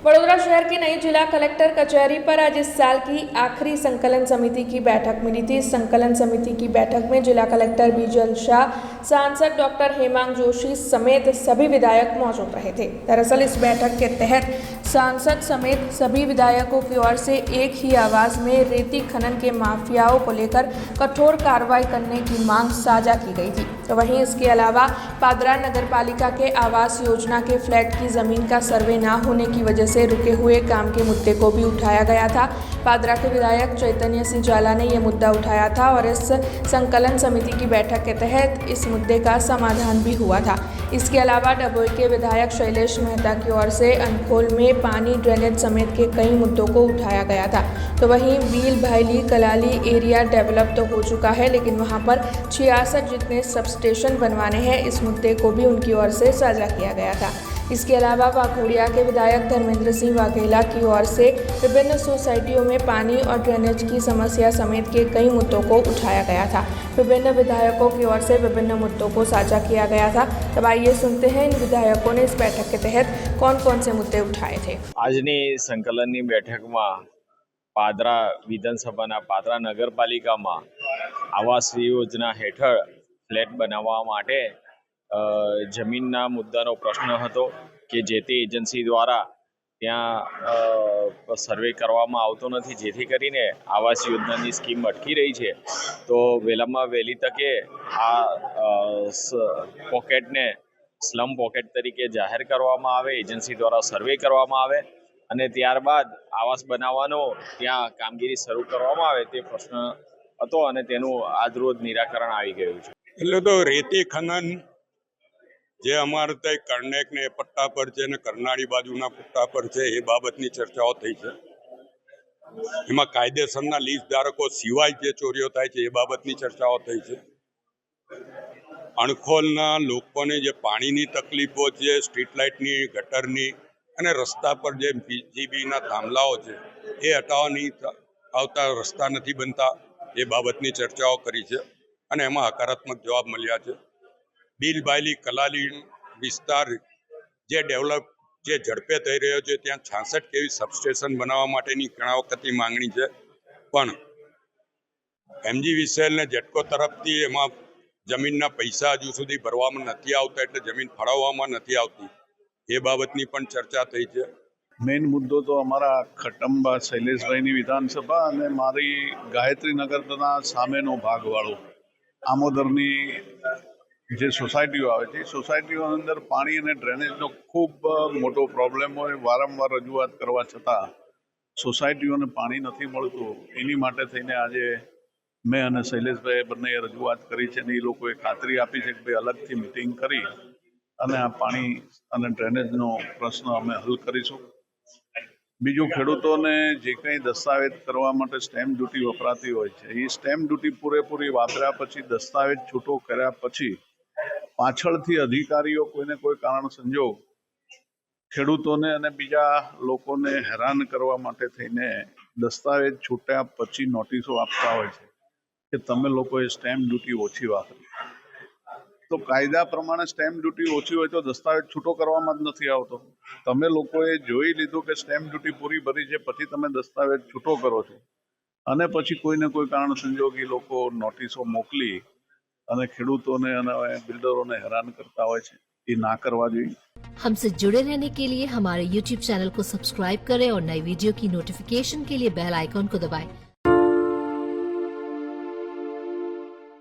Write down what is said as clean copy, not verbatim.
वडोदरा शहर की नई जिला कलेक्टर कचहरी पर आज इस साल की आखिरी संकलन समिति की बैठक मिली थी। इस संकलन समिति की बैठक में जिला कलेक्टर बीजल शाह, सांसद डॉक्टर हेमांग जोशी समेत सभी विधायक मौजूद रहे थे। दरअसल इस बैठक के तहत सांसद समेत सभी विधायकों की ओर से एक ही आवाज में रेती खनन के माफियाओं को लेकर कठोर कार्रवाई करने की मांग साझा की गई थी। तो वहीं इसके अलावा पादरा नगर पालिका के आवास योजना के फ्लैट की जमीन का सर्वे न होने की वजह से रुके हुए काम के मुद्दे को भी उठाया गया था। पादरा के विधायक चैतन्य सिंह जाला ने यह मुद्दा उठाया था और इस संकलन समिति की बैठक के तहत इस मुद्दे का समाधान भी हुआ था। इसके अलावा डभोई के विधायक शैलेश मेहता की ओर से अनखोल में पानी ड्रेनेज समेत के कई मुद्दों को उठाया गया था। तो वहीं बील भाईली कलाली एरिया डेवलप तो हो चुका है, लेकिन वहां पर 66 जितने सबस्टेशन बनवाने हैं, इस मुद्दे को भी उनकी ओर से साझा किया गया था। इसके अलावा वाघोड़िया के विधायक धर्मेंद्र सिंह वाघेला की ओर से विभिन्न सोसाइटियों में पानी और ड्रेनेज की समस्या समेत के कई मुद्दों को उठाया गया था। विभिन्न विधायकों की ओर से विभिन्न मुद्दों को साझा किया गया था। तब आइए सुनते हैं इन विधायकों ने इस बैठक के तहत कौन कौन से मुद्दे उठाए थे। આજની સંકલનની બેઠકમાં પાદરા વિધાનસભાના પાદરા નગરપાલિકામાં આવાસ યોજના હેઠળ ફ્લેટ બનાવવા માટે જમીનના મુદ્દાનો પ્રશ્ન હતો કે જે તે એજન્સી દ્વારા ત્યાં સર્વે કરવામાં આવતો નથી, જેથી કરીને આવાસ યોજનાની સ્કીમ અટકી રહી છે। તો વહેલામાં વહેલી તકે આ પોકેટને સ્લમ પોકેટ તરીકે જાહેર કરવામાં આવે, એજન્સી દ્વારા સર્વે કરવામાં આવે અને ત્યારબાદ આવાસ બનાવવાનો ત્યાં કામગીરી શરૂ કરવામાં આવે તે પ્રશ્ન હતો અને તેનું આજરોજ નિરાકરણ આવી ગયું છે। એટલે તો રેતી ખનન જે અમારે ત્યાં કર્ણેક ને પટ્ટા પર છે ને કરનાળી બાજુના પટ્ટા પર છે એ બાબતની ચર્ચાઓ થઈ છે। એમાં કાયદેસરના લીઝ ધારકો સિવાય જે ચોરીઓ થાય છે એ બાબતની ચર્ચાઓ થઈ છે। અણખોલના લોકોને જે પાણીની તકલીફો છે, સ્ટ્રીટ લાઇટની, ગટરની અને રસ્તા પર જે બીજીબીના થાંભલાઓ છે એ હટાવવાની આવતા રસ્તા નથી બનતા એ બાબતની ચર્ચાઓ કરી છે અને એમાં હકારાત્મક જવાબ મળ્યા છે। બીલ બાયલી કલાલી વિસ્તાર જે ડેવલપ જે ઝડપે થઈ રહ્યો છે ત્યાં 66 કેવી સબસ્ટેશન બનાવવા માટેની ઘણા વખતની માંગણી છે, પણ MGVCL ને જેટકો તરફથી એમાં જમીનના પૈસા હજુ સુધી ભરવામાં નથી આવતા, એટલે જમીન ફાળવવામાં નથી આવતી એ બાબતની પણ ચર્ચા થઈ છે। મેઇન મુદ્દો તો અમારા ખટંબા શૈલેષભાઈની વિધાનસભા અને મારી ગાયત્રી નગરના સામેનો ભાગવાળો આમોદરની જે સોસાયટીઓ આવે છે, સોસાયટીઓ અંદર પાણી અને ડ્રેનેજનો ખૂબ મોટો પ્રોબ્લેમ હોય। વારંવાર રજૂઆત કરવા છતાં સોસાયટીઓને પાણી નથી મળતું। એની માટે થઈને આજે મેં અને શૈલેષભાઈએ બંનેએ રજૂઆત કરી છે અને એ લોકોએ ખાતરી આપી છે કે ભાઈ અલગથી મિટિંગ કરી અને આ પાણી અને ડ્રેનેજનો પ્રશ્ન અમે હલ કરીશું। બીજું, ખેડૂતોને જે કંઈ દસ્તાવેજ કરવા માટે સ્ટેમ્પ ડ્યુટી વપરાતી હોય છે, એ સ્ટેમ્પ ડ્યુટી પૂરેપૂરી વાપર્યા પછી દસ્તાવેજ છૂટો કર્યા પછી પાછળથી અધિકારીઓ કોઈને કોઈ કારણ સંજોગ ખેડૂતોને અને બીજા લોકોને હેરાન કરવા માટે થઈને દસ્તાવેજ છૂટ્યા પછી નોટિસો આપતા હોય છે કે તમે લોકોએ સ્ટેમ્પ ડ્યુટી ઓછી વાપરી। તો કાયદા પ્રમાણે સ્ટેમ્પ ડ્યુટી ઓછી હોય તો દસ્તાવેજ છૂટો કરવામાં જ નથી આવતો। તમે લોકોએ જોઈ લીધું કે સ્ટેમ્પ ડ્યુટી પૂરી ભરી છે, પછી તમે દસ્તાવેજ છૂટો કરો છો અને પછી કોઈને કોઈ કારણ સંજોગ એ લોકો નોટિસો મોકલી અને ખેડૂતોને અને બિલ્ડરોને હેરાન કરતા હોય છે, એ ના કરવા જોઈએ। हमसे जुड़े रहने के लिए हमारे YouTube चैनल को सब्सक्राइब करें और नई वीडियो की नोटिफिकेशन के लिए बेल आइकॉन को दबाएं।